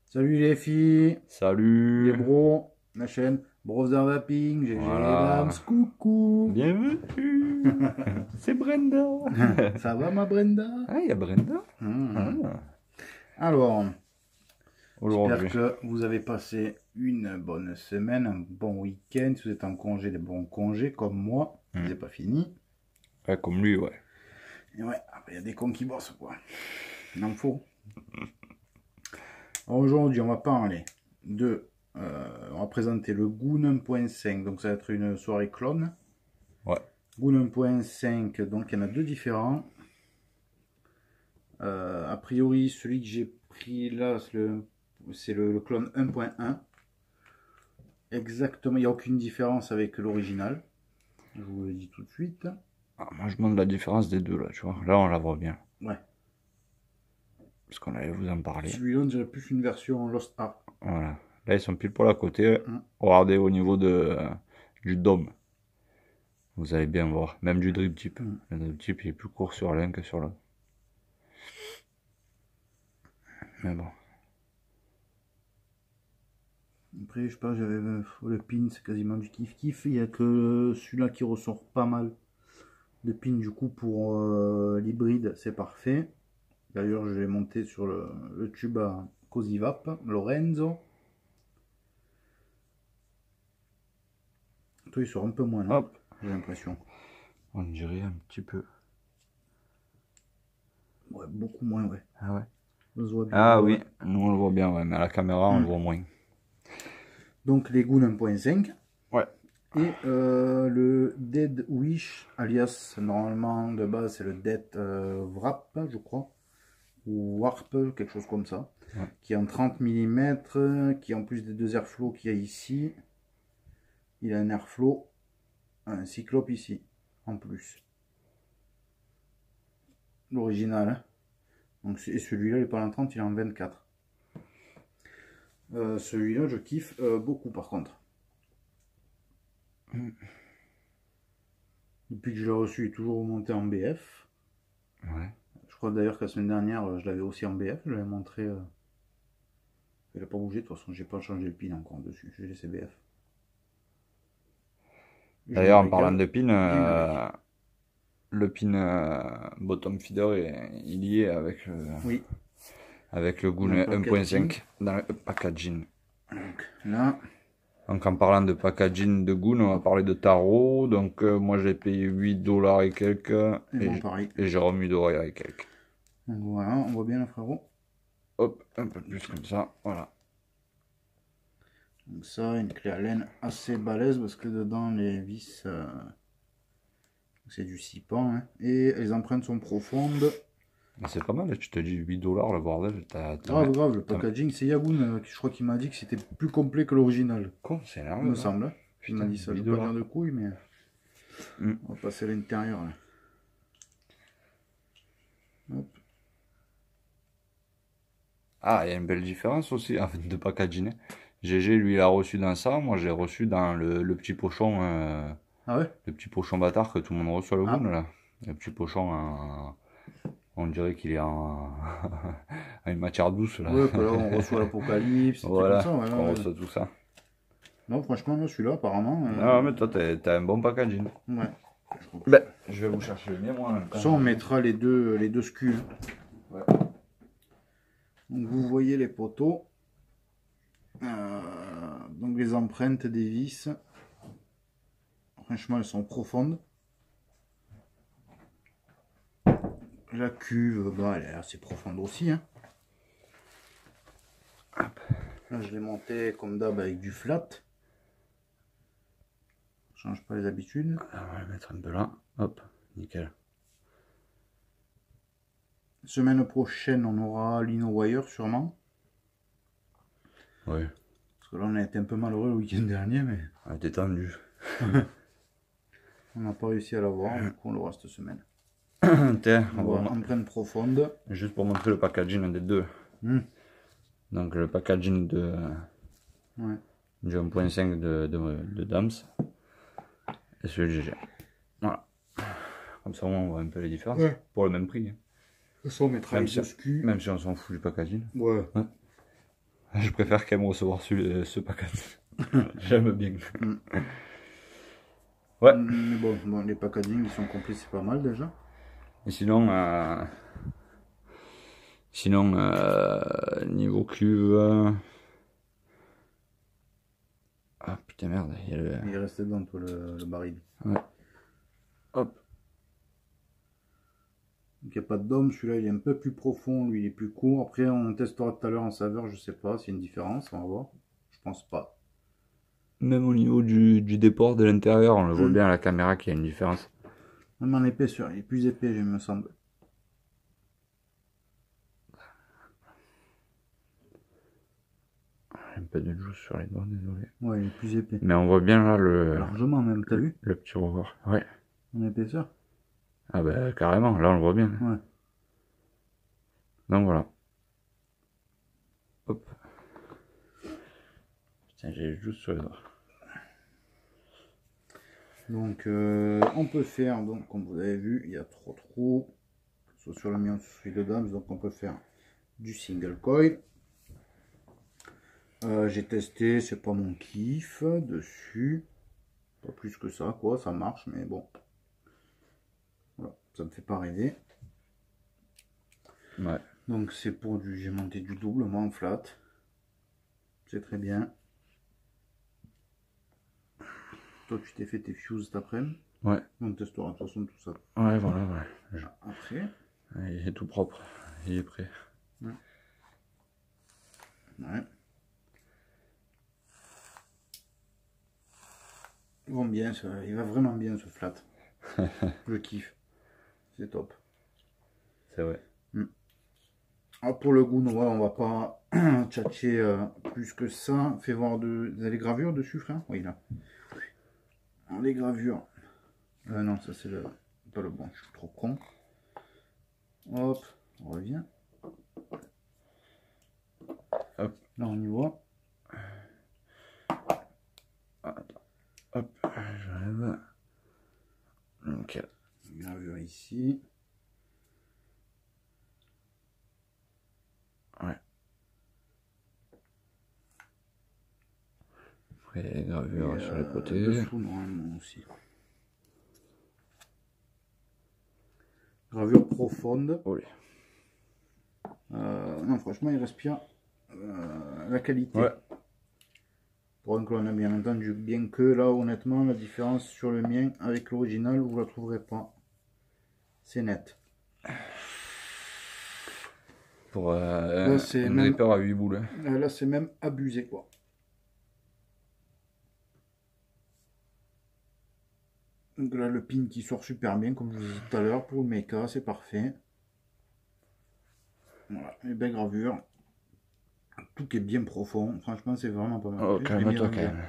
Salut les filles, les Salut. bros, la chaîne Brother Vaping, GG Voilà. Dams, coucou. Bienvenue. C'est Brenda. Ça va ma Brenda? Ah, il y a Brenda. Hmm. Ah, Alors, j'espère aujourd'hui. que vous avez passé une bonne semaine, un bon week-end. Si vous êtes en congé, des bons congés comme moi, c'est pas fini. Ouais, comme lui, ouais. Et ouais, il y a des cons qui bossent quoi. Il en faut. Alors aujourd'hui, on va parler de. On va présenter le Goon 1.5, donc ça va être une soirée clone. Ouais. Goon 1.5, donc il y en a deux différents. A priori, celui que j'ai pris là, c'est le clone 1.1. Exactement, il n'y a aucune différence avec l'original. Je vous le dis tout de suite. Ah, moi, je montre la différence des deux, là, tu vois. Là, on la voit bien. Ouais. Parce qu'on allait vous en parler. Celui-là, on dirait plus une version Lost Ark. Voilà. Là, ils sont pile pour à côté. Mm. Regardez au niveau du dôme. Vous allez bien voir. Même du drip tip. Mm. Le drip tip, il est plus court sur l'un que sur l'autre. Mais bon. Après, je sais pas, j'avais le pin, c'est quasiment du kiff-kiff. Il n'y a que celui-là qui ressort pas mal de pin. Du coup, pour l'hybride, c'est parfait. D'ailleurs, je l'ai monté sur le tube à Cosivap, Lorenzo. Toi, il sort un peu moins là, Hop. j'ai l'impression. On dirait un petit peu. Ouais, beaucoup moins, ouais. Ah ouais. On se voit bien, Ah ouais. oui, nous on le voit bien, ouais, mais à la caméra on le voit moins. Donc les Goon 1.5 Ouais. et le Dead Wish, alias normalement de base c'est le Dead Wrap, je crois, ou Warp, quelque chose comme ça, Ouais. qui est en 30 mm, qui en plus des deux airflow qu'il y a ici, il a un airflow, un cyclope ici, en plus. L'original, hein. Donc, et celui-là il est pas en 30, il est en 24. Celui-là je kiffe beaucoup par contre. Depuis que je l'ai reçu, il est toujours monté en BF. Ouais. Je crois d'ailleurs que la semaine dernière, je l'avais aussi en BF. Je l'avais montré. Il n'a pas bougé. De toute façon, j'ai pas changé le pin encore dessus. J'ai laissé BF. D'ailleurs, en parlant de pin, bien avec. le pin bottom feeder il y est avec, Oui. avec le Goon Dans le packaging. 1.5 dans le packaging. Donc là, Donc en parlant de packaging de Goon, on va parler de tarot. Donc moi j'ai payé 8 dollars et quelques. et bon, pareil. Et j'ai remis $2 et quelques. Donc voilà, on voit bien le frérot. Hop, un peu plus comme ça, voilà. Donc ça, une clé à laine assez balèze parce que dedans les vis, c'est du 6 pans. Hein. Et les empreintes sont profondes. C'est pas mal, tu te dis 8 dollars le bordel. Grave, le packaging, c'est Yagoun, je crois qu'il m'a dit que c'était plus complet que l'original. Con, c'est énorme. Il me semble. Il m'a Putain, dit ça, je 8 veux pas dollars. dire de couilles, mais on va passer à l'intérieur. Hop. Ah, il y a une belle différence aussi en fait, de packaging. GG, lui, il a reçu dans ça. Moi, j'ai reçu dans le petit pochon. Ah ouais? Le petit pochon bâtard que tout le monde reçoit le Ah. Goon, là. Le petit pochon, on dirait qu'il est en à une matière douce, là. Ouais, que là on reçoit l'Apocalypse, c'est Voilà, comme ça. Ouais, on ouais. reçoit tout ça. Non, franchement, là, celui-là, apparemment. Non, mais toi, t'as un bon packaging. Ouais. Ben, je vais vous chercher le mien, moi. Ça, on mettra les deux sculs. Ouais. Donc, vous voyez les poteaux. Donc, les empreintes des vis. Franchement, elles sont profondes. La cuve, bah, elle est assez profonde aussi. Hein. Là, je l'ai monté comme d'hab avec du flat. Je change pas les habitudes. On va le mettre un peu là. Hop, nickel. Semaine prochaine, on aura l'InnoWire sûrement. Oui. Parce que là, on a été un peu malheureux le week-end dernier, mais Ah, t'es tendu. on n'a pas réussi à l'avoir. Du coup, on l'aura cette semaine. Tiens, On va empreinte profonde. juste pour montrer le packaging des deux. Donc le packaging Ouais. du 1.5 de Dams et celui de GG. Voilà. Comme ça on voit un peu les différences. Ouais. Pour le même prix. Ça, on mettra les deux SKU. Même si on s'en fout du packaging. Ouais. Je préfère quand même recevoir ce package. J'aime bien. Ouais. Mais bon, les packaging ils sont complets, c'est pas mal déjà. Et sinon, niveau cuve. Ah putain merde, il y a le. Il est resté dedans toi le baril. Ouais. Hop. Donc il n'y a pas de dôme, celui-là il est un peu plus profond, lui il est plus court. Après on testera tout à l'heure en saveur, je sais pas s'il y a une différence, on va voir. Je pense pas. Même au niveau du déport de l'intérieur, on le voit bien à la caméra qu'il y a une différence. Même en épaisseur, il est plus épais, il me semble. Un peu de juice sur les doigts, désolé. Ouais, il est plus épais. Mais on voit bien là Largement même, t'as vu? le petit rebord. Ouais. En épaisseur? Ah bah carrément, là on le voit bien. Ouais. Donc voilà. Hop. Putain, j'ai juste sur les doigts. Donc on peut faire, donc comme vous avez vu, il y a 3 trous. Soit sur le mien, soit celui de Dams, donc on peut faire du single coil. J'ai testé, c'est pas mon kiff dessus. Pas plus que ça, quoi, ça marche, mais bon. Voilà, ça me fait pas rêver. Ouais. Donc c'est pour du, j'ai monté du double, moi en flat. C'est très bien. Toi tu t'es fait tes fuses cet après-midi. Ouais. On testera de toute façon tout ça. Ouais, voilà, ouais. Après. Il est tout propre. Il est prêt. Ouais. Ils vont bien, il va vraiment bien ce flat. Je kiffe. C'est top. C'est vrai. Ah, pour le goût, ouais, on va pas tchatcher plus que ça. Fais voir les gravures dessus, frère. Oui, là. Alors, les gravures. Non, ça c'est pas le bon. Je suis trop con. Hop, on revient. Hop. Là, on y voit. Hop, j'enlève. Ok. Gravure ici. Ouais. Après, gravure sur les côtés. Dessous, normalement aussi. Gravure profonde. Oh, Non, franchement, il respire la qualité. ouais. Pour un clone, bien entendu. Bien que là, honnêtement, la différence sur le mien avec l'original, vous la trouverez pas. C'est net. Pour Là, un c'est même... dripper à 8 boules. Là, c'est même abusé, quoi. Donc là, le pin qui sort super bien, comme je vous ai dit tout à l'heure, pour le mecha, c'est parfait. Voilà, les belles gravures. Tout qui est bien profond. Franchement, c'est vraiment pas mal. Oh, calme-toi quand même.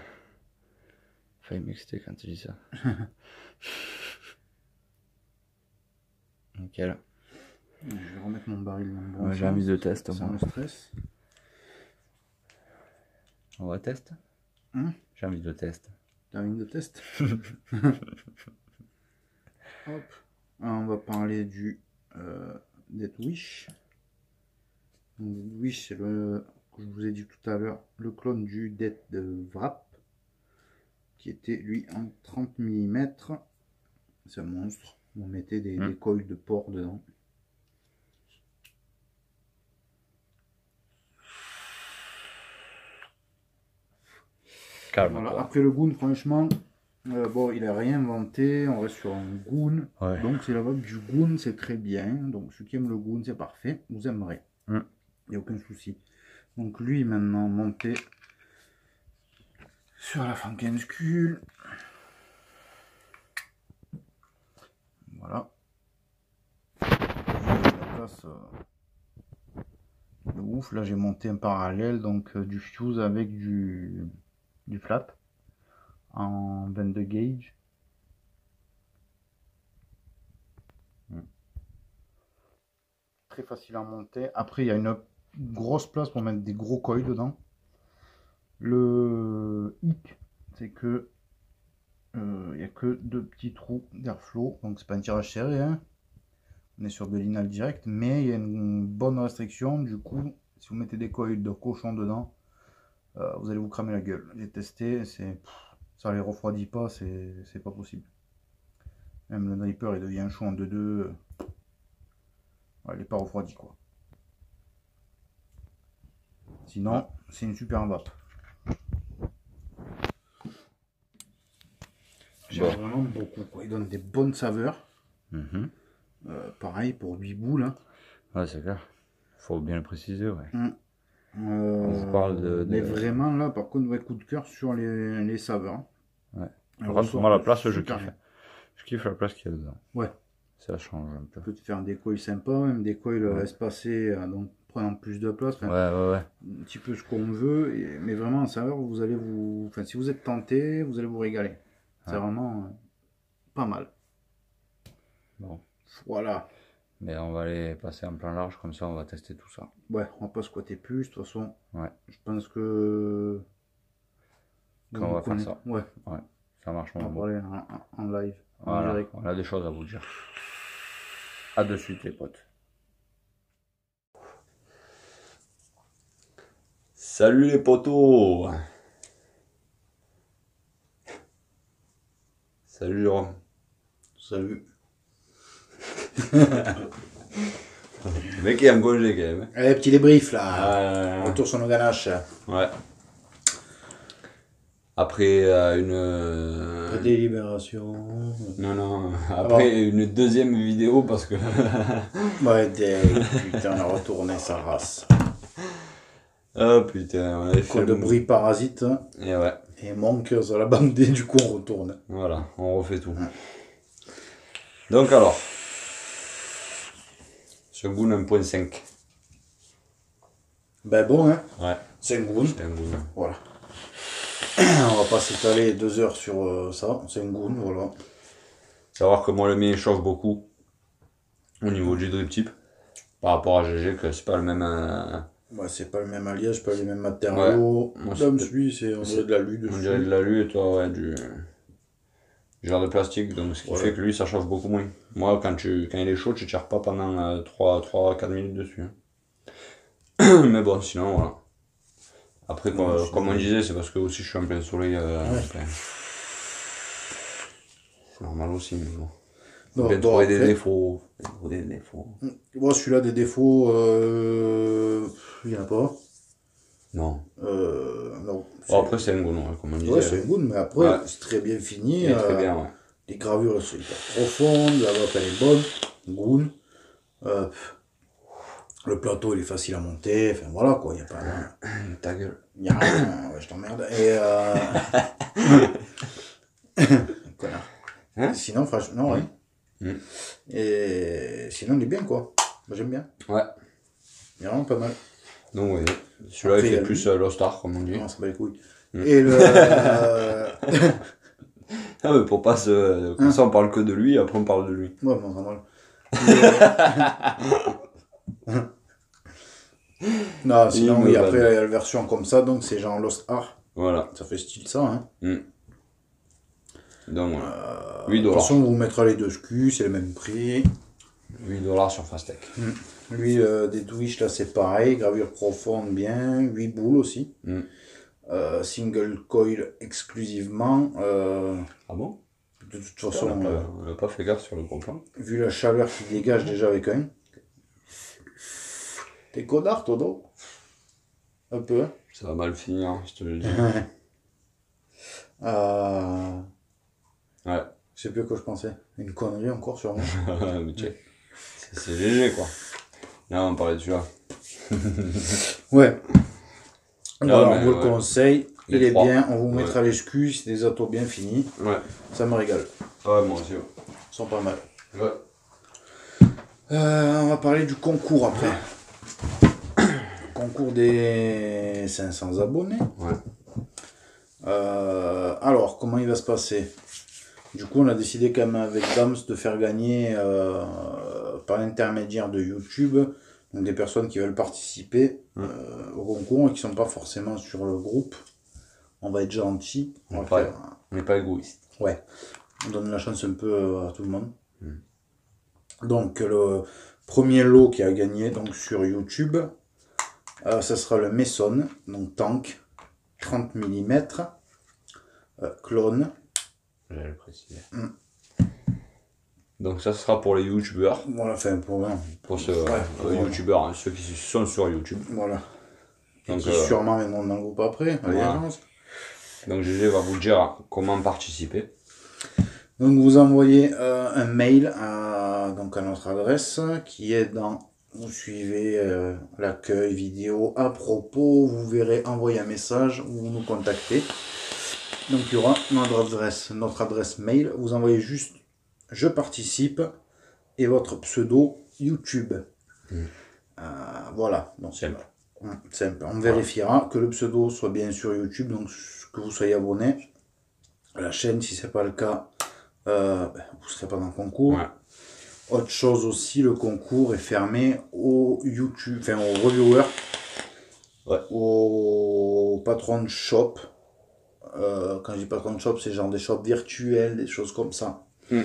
Failli m'exciter quand tu dis ça. Nickel. Je vais remettre mon baril dans le bon Ouais, j'ai envie de test. Sans le stress. On va test. J'ai envie de test. T'as envie de test? Hop. Alors, on va parler du Death Wish. Death Wish, c'est le, que je vous ai dit tout à l'heure, le clone du Death de Wrap, qui était lui en 30 mm. C'est un monstre. On mettait des coils de porc dedans. Calme. Voilà. Après le goon, franchement, bon, il a rien inventé. On reste sur un goon. Ouais. Donc c'est la vague du goon, c'est très bien. Donc ceux qui aiment le goon, c'est parfait. Vous aimerez. Il n'y a aucun souci. Donc lui maintenant monté sur la Frankenskul. Voilà. La place de ouf. Là j'ai monté un parallèle, donc du fuse avec du flap en 22 gauge. Très facile à monter. Après il y a une grosse place pour mettre des gros coils dedans. Le hic, c'est que il n'y a que 2 petits trous d'airflow, donc c'est pas un tirage serré, hein. On est sur de l'inhale direct, mais il y a une bonne restriction, du coup Si vous mettez des coils de cochon dedans, vous allez vous cramer la gueule. J'ai testé, ça les refroidit pas, c'est pas possible. Même le dripper il devient chaud en 2-2. Ouais, il n'est pas refroidi quoi. Sinon, c'est une super vape. J'aime vraiment beaucoup quoi. Il donne des bonnes saveurs. Pareil pour 8 boules. Hein. Ouais, c'est clair. Faut bien le préciser, ouais. On vous parle de... Mais vraiment là, par contre, ouais, coup de cœur sur les saveurs. Ouais. Par contre, moi, la place, je kiffe. Je kiffe la place qu'il y a dedans. Ouais. Ça change un peu. Tu peux te faire des coils sympas, même des coils espacés, donc prenant plus de place. Ouais. Un petit peu ce qu'on veut. Mais vraiment, en saveur, vous allez vous... Enfin, si vous êtes tenté, vous allez vous régaler. C'est vraiment pas mal. Bon. Voilà. Mais on va aller passer en plan large, comme ça on va tester tout ça. Ouais, on va pas squatter plus, de toute façon. Ouais. Je pense que... Quand on va faire ça. Ouais. Ça marche. On va parler en live. Voilà, on a des choses à vous dire. À de suite les potes. Salut les potos. Salut Jérôme. Salut. Le mec est en congé quand même. Allez, petit débrief là. Retour sur nos ganaches. Ouais. Après une... Délibération. Non. Après une deuxième vidéo parce que... Ouais, putain, on a retourné sa race. Oh putain, on avait fait... de bruit parasite. Et ouais. Et manque sur la bande D, du coup on retourne. Voilà, on refait tout. Donc alors... Shogun 1.5. Ben bon, hein. Ouais. C'est un goût. Voilà. On va pas s'étaler 2 heures sur ça. C'est un goût, voilà. Savoir que moi le mien chauffe beaucoup au niveau du drip type par rapport à GG, que c'est pas le même. Ouais, c'est pas le même alliage, pas les mêmes matériaux. Ouais. Comme celui, on dirait de l'alu dessus. On dirait de l'alu et toi, ouais, du genre de plastique, donc ce qui fait que lui ça chauffe beaucoup moins. Moi, quand il est chaud, tu tires pas pendant 3-4 minutes dessus. Hein. Mais bon, sinon, voilà. Après, comme on disait, c'est parce que aussi je suis en plein soleil. C'est normal aussi, mais bon. Faut bien trouver des défauts. Moi, celui-là, des défauts, il n'y en a pas. Non. Non. Après, c'est un goût, comme on disait. Ouais, c'est un goût, mais après, c'est très bien fini. Très bien, ouais. Les gravures sont hyper profondes, la vape elle est bonne. Goût. Le plateau il est facile à monter, enfin voilà quoi, il n'y a pas... Ta gueule. Il n'y a rien, ouais, je t'emmerde. Et connard. Hein? Sinon, franchement, non, ouais. Et sinon, il est bien quoi. Moi j'aime bien. Ouais. Il est vraiment pas mal. Donc, oui. Celui-là, il fait plus Lost Star, comme on dit. Non, ça va les couilles. Et le. Ah, mais pour pas se. Comme ça, on parle que de lui, après on parle de lui. Ouais, bon, ça va. Non, sinon, oui, après, il y a la version comme ça, donc c'est genre Lost Art. Voilà. Ça fait style ça, hein. Donc, voilà. $8. De toute façon, on vous mettra les deux SKU, c'est le même prix. $8 sur Fastech. Lui, des Twitch, là, c'est pareil. Gravure profonde, bien. 8 boules aussi. Single coil exclusivement. Ah bon? De toute façon, on n'a pas fait gaffe sur le gros plan. Vu la chaleur qu'il dégage déjà avec un. T'es connard, Todo? Un peu, hein? Ça va mal finir, je te le dis. Ouais. Je sais plus à quoi je pensais. Une connerie encore sur moi. Mais tu sais, c'est léger quoi. Là, on parlait de celui-là. Ouais. Alors, on vous le conseille. Il est 3. bien. On vous mettra les SKU. C'est des autos bien finis. Ouais. Ça me régale. Ouais, moi aussi. Ouais. Ils sont pas mal. Ouais. On va parler du concours après. Concours des 500 abonnés. Ouais. Alors, comment il va se passer? Du coup, on a décidé quand même avec Dams de faire gagner par l'intermédiaire de YouTube, donc des personnes qui veulent participer au concours et qui ne sont pas forcément sur le groupe. On va être gentil. On n'est pas égoïste. Ouais. On donne la chance un peu à tout le monde. Donc, le premier lot qui a gagné donc sur YouTube, Ça sera le Mason, donc tank, 30 mm, clone. J'allais le préciser. Donc ça sera pour les youtubeurs. Voilà, enfin pour ceux youtubeurs, hein, ceux qui sont sur YouTube. Voilà. Et Donc, qui sûrement viendront dans le groupe après. Voilà. Donc GG va vous dire comment participer. Donc vous envoyez un mail à notre adresse qui est dans... Vous suivez l'accueil vidéo à propos, vous verrez envoyer un message ou vous nous contactez. Donc il y aura notre adresse mail. Vous envoyez juste je participe et votre pseudo YouTube. Voilà. Donc, simple. Simple. On vérifiera que le pseudo soit bien sur YouTube, donc que vous soyez abonné à la chaîne. Si ce n'est pas le cas, vous ne serez pas dans le concours. Ouais. Autre chose aussi, le concours est fermé aux YouTube, enfin aux reviewers, aux patrons de shop. Quand je dis patron de shop, c'est genre des shops virtuels, des choses comme ça. Ce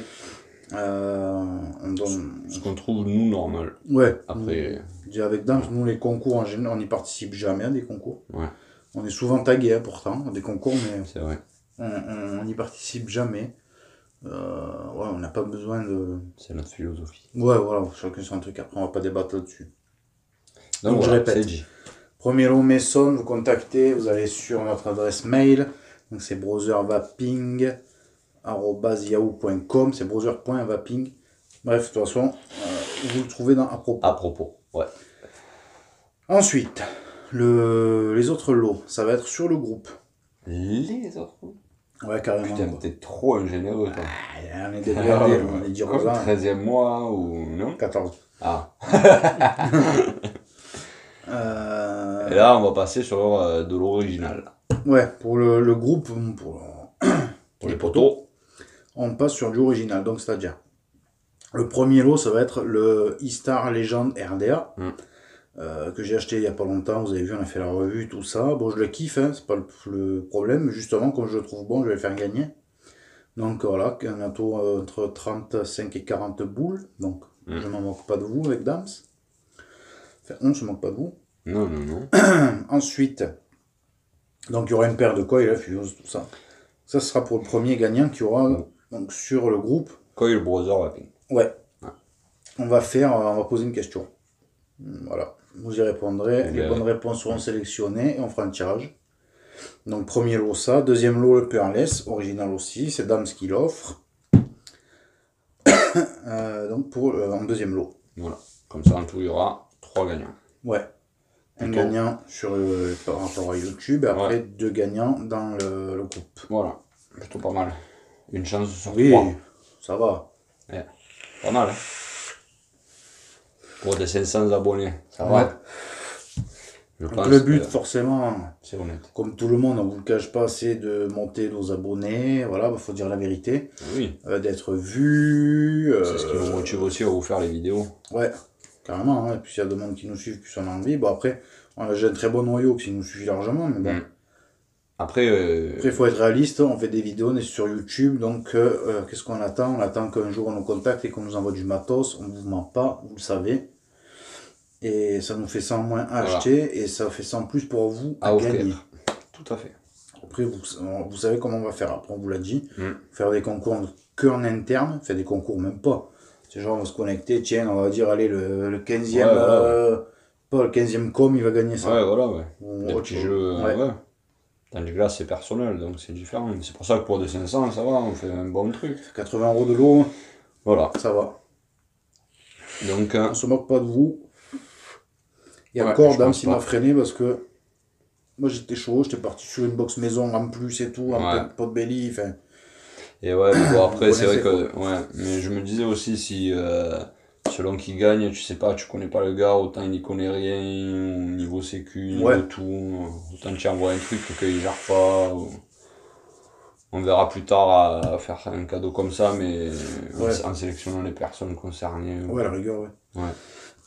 qu'on trouve nous normal. Ouais. Après. Avec Dams, nous les concours en général, on n'y participe jamais à des concours. Ouais. On est souvent tagué pourtant à des concours, mais c'est vrai. On n'y participe jamais. On n'a pas besoin de... C'est notre philosophie. Ouais, voilà, chacun son truc. Après, on va pas débattre là-dessus. Donc je voilà, répète. Premier lot Mason, vous contactez, vous allez sur notre adresse mail. Donc c'est browservaping@yahoo.com, c'est browser.vaping. Bref, de toute façon, vous le trouvez dans à propos. À propos, ouais. Ensuite, les autres lots, ça va être sur le groupe. Les autres lots? Ouais, carrément. Putain, t'es trop ingénieux, toi. On est débordé, on est dit comme 13e mois ou non? 14. Ah. Et là, on va passer sur de l'original. Ouais, pour le groupe, pour les poteaux, on passe sur du original. Donc, c'est-à-dire, le premier lot, ça va être le E-Star Legend RDA. Que j'ai acheté il n'y a pas longtemps. Vous avez vu, on a fait la revue, tout ça. Bon, je le kiffe, hein, c'est pas le problème. Justement, comme je le trouve bon, je vais le faire gagner. Donc voilà, un atout entre 35 et 40 boules. Donc, je ne m'en moque pas de vous avec Dams. Enfin, on ne se moque pas de vous. Non, non, non. Ensuite, donc il y aura une paire de coils, la fuse, tout ça. Ça sera pour le premier gagnant qui aura donc, sur le groupe. Coil browser vaping. Ouais. On va poser une question. Voilà. Vous y répondrez. Les bonnes réponses seront sélectionnées et on fera un tirage. Donc premier lot ça. Deuxième lot le Pearless, original aussi. C'est Dams qui l'offre. Donc en deuxième lot. Voilà. Comme ça en tout il y aura 3 gagnants. Ouais. Un gagnant par rapport à YouTube et après 2 gagnants dans le groupe. Voilà. Plutôt pas mal. Une chance sur 3. Oui, ça va. Ouais. Pas mal. Hein. Pour des 500 abonnés, ça va. Donc le but, forcément, c'est honnête. Comme tout le monde, on ne vous le cache pas, c'est de monter nos abonnés. Voilà, il faut dire la vérité. Oui. D'être vu. C'est ce qui nous motive aussi à vous faire les vidéos. Ouais, carrément. Hein. Et puis s'il y a de monde qui nous suivent, plus on a envie. Bon, après, on a déjà un très bon noyau qui nous suffit largement. Mais bon. Après, il faut être réaliste. On fait des vidéos, on est sur YouTube. Donc, qu'est-ce qu'on attend? On attend qu'un jour on nous contacte et qu'on nous envoie du matos. On ne vous ment pas, vous le savez. Et ça nous fait 100 en moins à acheter et ça fait 100 en plus pour vous à gagner. Tout à fait. Après, vous savez comment on va faire. Après, on vous l'a dit. Faire des concours qu'en interne. Faire des concours même pas. C'est genre, on va se connecter. Tiens, on va dire, allez, le 15e... pas le 15e com, il va gagner ça. Ouais, voilà, ouais. Des petits jeux, Tandis que là, c'est personnel, donc c'est différent. C'est pour ça que pour des 500, ça va, on fait un bon truc. 80 € de l'eau. Voilà. Ça va. Donc, on se moque pas de vous. Et encore, Dame, il m'a freiné parce que moi j'étais chaud, j'étais parti sur une box maison en plus et tout, un pot de belly. Enfin. Et ouais, mais bon, après, c'est vrai que. Ouais, mais je me disais aussi si. Selon qui gagne, tu sais pas, tu connais pas le gars, autant il n'y connaît rien, niveau sécu, niveau tout, autant tu envoies un truc qu'il gère pas. On verra plus tard à faire un cadeau comme ça, mais en sélectionnant les personnes concernées. Ouais, la rigueur, ouais.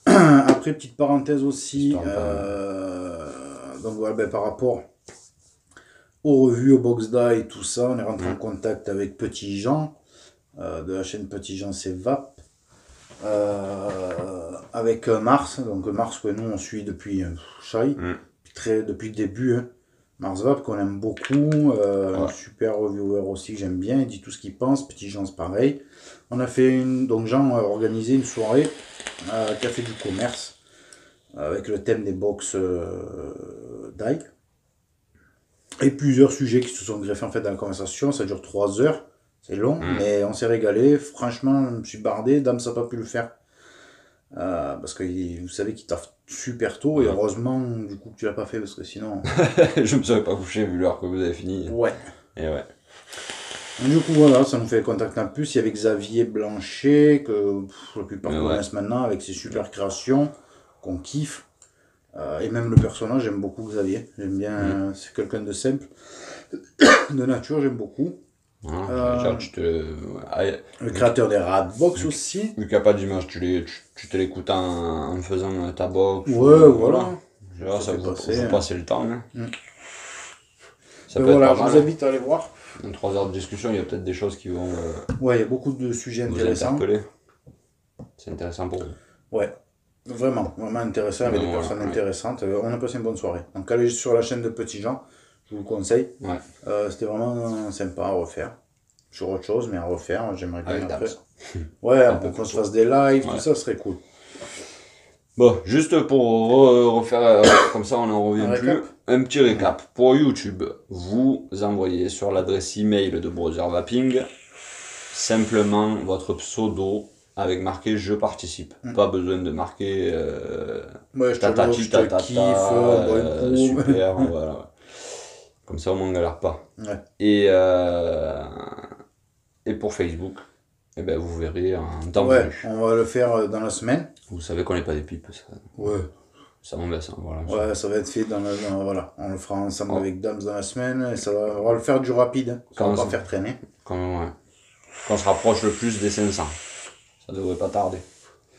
Après, petite parenthèse aussi, donc voilà, par rapport aux revues, au box die et tout ça, on est rentré en contact avec Petit Jean, de la chaîne Petit Jean c'est Vap, avec Mars, donc Mars que nous on suit depuis depuis le début, hein. Mars Vap qu'on aime beaucoup, un super reviewer aussi que j'aime bien, il dit tout ce qu'il pense, Petit Jean c'est pareil. On a fait donc Jean a organisé une soirée Café du Commerce avec le thème des box d'ail. Et plusieurs sujets qui se sont greffés en fait dans la conversation, ça dure 3 heures, c'est long, mais on s'est régalé, franchement je me suis bardé, Dame ça n'a pas pu le faire. Parce que vous savez qu'il taffe super tôt et heureusement du coup que tu l'as pas fait parce que sinon je me serais pas couché vu l'heure que vous avez fini. Ouais. Et ouais. Et du coup voilà, ça nous fait contact en plus. Il y avait Xavier Blanchet que la plupart connaissent maintenant avec ses super créations qu'on kiffe. Et même le personnage, j'aime beaucoup Xavier. J'aime bien, c'est quelqu'un de simple, de nature, j'aime beaucoup. Le créateur des Radbox aussi. Vu qu'il n'y a pas d'image, tu te l'écoutes en faisant ta box. Ouais, voilà. Genre, ça vous passer le temps. Hein. Ça peut voilà, être pas je vous invite à aller voir. En 3 heures de discussion, il y a peut-être des choses qui vont. Ouais, il y a beaucoup de sujets intéressants. C'est intéressant pour vous. Ouais, vraiment intéressant avec des personnes intéressantes. On a passé une bonne soirée. Donc, allez sur la chaîne de Petit Jean. Je vous le conseille. Ouais. C'était vraiment sympa à refaire. Sur autre chose, mais à refaire, j'aimerais bien après. Ouais, pour qu'on se fasse des lives, tout ça serait cool. Bon, juste pour refaire, comme ça on n'en revient plus, un petit récap. Pour YouTube, vous envoyez sur l'adresse email de Brother Vaping simplement votre pseudo avec marqué je participe. Pas besoin de marquer tatati tatata, super, voilà. Comme ça, on ne galère pas. Ouais. Et pour Facebook, eh ben, vous verrez en temps voulu. On va le faire dans la semaine. Vous savez qu'on n'est pas des pipes. Ça. Ouais. Ça m'embête. Hein, voilà, ouais, ça va être fait voilà. On le fera ensemble avec Dams dans la semaine. Et on va le faire du rapide. Hein. Ça va pas faire traîner. Quand on se rapproche le plus des 500. Ça devrait pas tarder.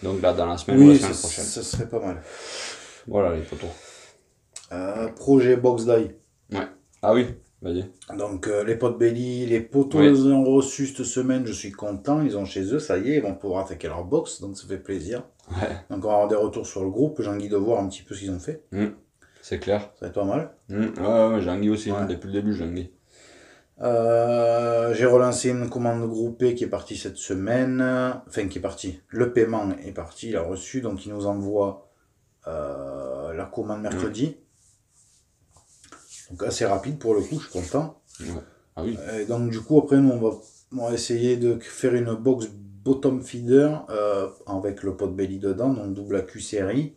Donc là, dans la semaine ou la semaine prochaine. Ça serait pas mal. Voilà les potos. Projet Box Die. Ouais. Ah oui, vas-y. Donc les potes Belly, les potos les ont reçus cette semaine, je suis content, ils ont chez eux, ça y est, ils vont pouvoir attaquer leur box, donc ça fait plaisir. Ouais. Donc on va avoir des retours sur le groupe, j'ai envie de voir un petit peu ce qu'ils ont fait. C'est clair. Ça va être pas mal. Ouais, j'ai envie aussi, depuis le début j'ai envie. J'ai relancé une commande groupée qui est partie cette semaine, enfin qui est partie, le paiement est parti, il a reçu, donc il nous envoie la commande mercredi. Donc assez rapide pour le coup, je suis content. Ouais. Ah oui. Et donc du coup après nous on va essayer de faire une box bottom feeder avec le pot belly dedans, donc double AQ série.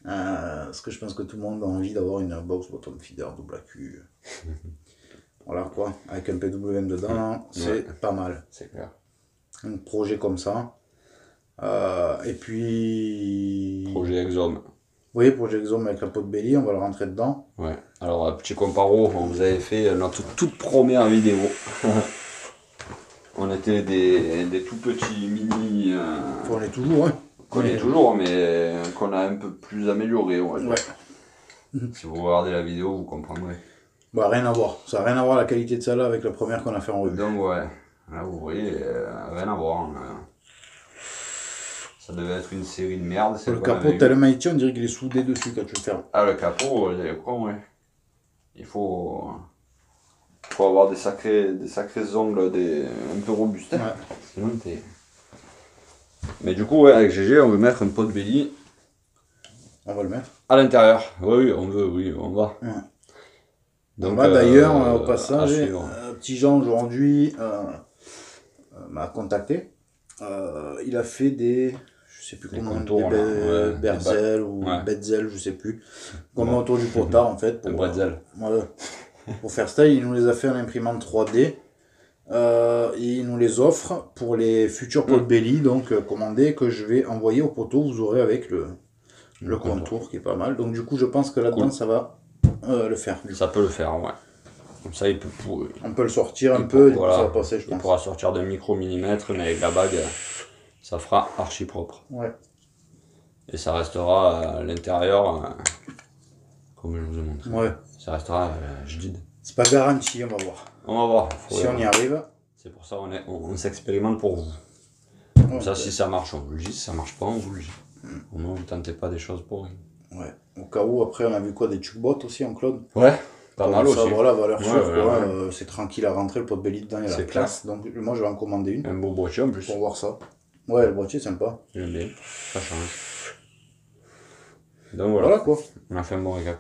Parce que je pense que tout le monde a envie d'avoir une box bottom feeder double AQ. Voilà quoi, avec un PWM dedans, c'est pas mal. C'est clair. Un projet comme ça. Et puis... Projet Exome. Oui, projet Exome avec la pot belly, on va le rentrer dedans. Ouais. Alors, petit comparo, on vous avait fait notre toute première vidéo. On était des tout petits mini... On est toujours, hein. Qu'on est toujours, mais qu'on a un peu plus amélioré, on va dire. Ouais. Si vous regardez la vidéo, vous comprendrez. Bah rien à voir, ça n'a rien à voir la qualité de celle-là avec la première qu'on a fait en revue. Donc ouais, là vous voyez, rien à voir. Ça devait être une série de merde. Le capot tellement ici, on dirait qu'il est soudé dessus quand tu le fermes. Ah le capot, ouais. Il faut avoir des sacrés ongles un peu robustes. Ouais. Sinon t'es... Mais du coup ouais, avec GG on veut mettre un pot de belly. On va le mettre à l'intérieur, oui on veut, oui on va. Ouais. Donc d'ailleurs, au passage, Petit Jean aujourd'hui m'a contacté. Il a fait des, je sais plus comment, des Berzel ou Betzel, je sais plus. Comme autour du potard en fait. Pour Bretzel. Voilà. Pour faire ça, il nous les a fait en imprimante 3D. Et il nous les offre pour les futurs pot belly, donc commandés, que je vais envoyer au poteau. Vous aurez avec le contour qui est pas mal. Donc du coup, je pense que là-dedans, ça va le faire. Ça peut le faire, ouais. Comme ça, on peut le sortir un peu, voilà, ça va passer, je pense. Il pourra sortir de micro-millimètres, mais avec la bague, ça fera archi propre. Ouais. Et ça restera à l'intérieur, comme je vous ai montré. Ouais. Ça restera jadid. C'est pas garanti, on va voir. On va voir. Si on y arrive. C'est pour ça qu'on s'expérimente pour vous. Comme ça, si ça marche, on vous le dit. Si ça marche pas, on vous le dit. Au moins, vous tentez pas des choses pour rien. Ouais. Au cas où, après, on a vu quoi, des tugbots aussi en cloud. Ouais, pas mal ça, aussi. Voilà, valeur sûre, Ouais, quoi. ouais. C'est tranquille à rentrer, le pot-belly dedans, il y a la C'est place. Donc, moi, je vais en commander une Un beau boîtier en plus. pour voir ça. Ouais, le boîtier, sympa. J'aime bien, ça change. Donc voilà, Voilà, quoi. on a fait un bon récap.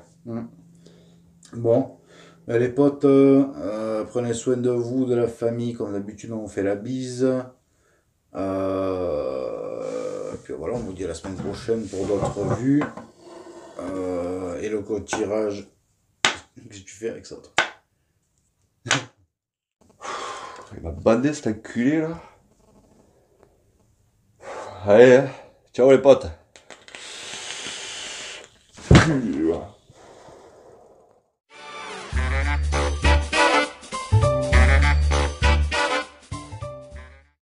Bon, les potes, prenez soin de vous, de la famille, comme d'habitude, on vous fait la bise. Puis voilà, on vous dit à la semaine prochaine pour d'autres vues. Et le code tirage, qu'est-ce que tu fais avec ça, toi? Il m'a bandé cet enculé là. Allez, ciao les potes.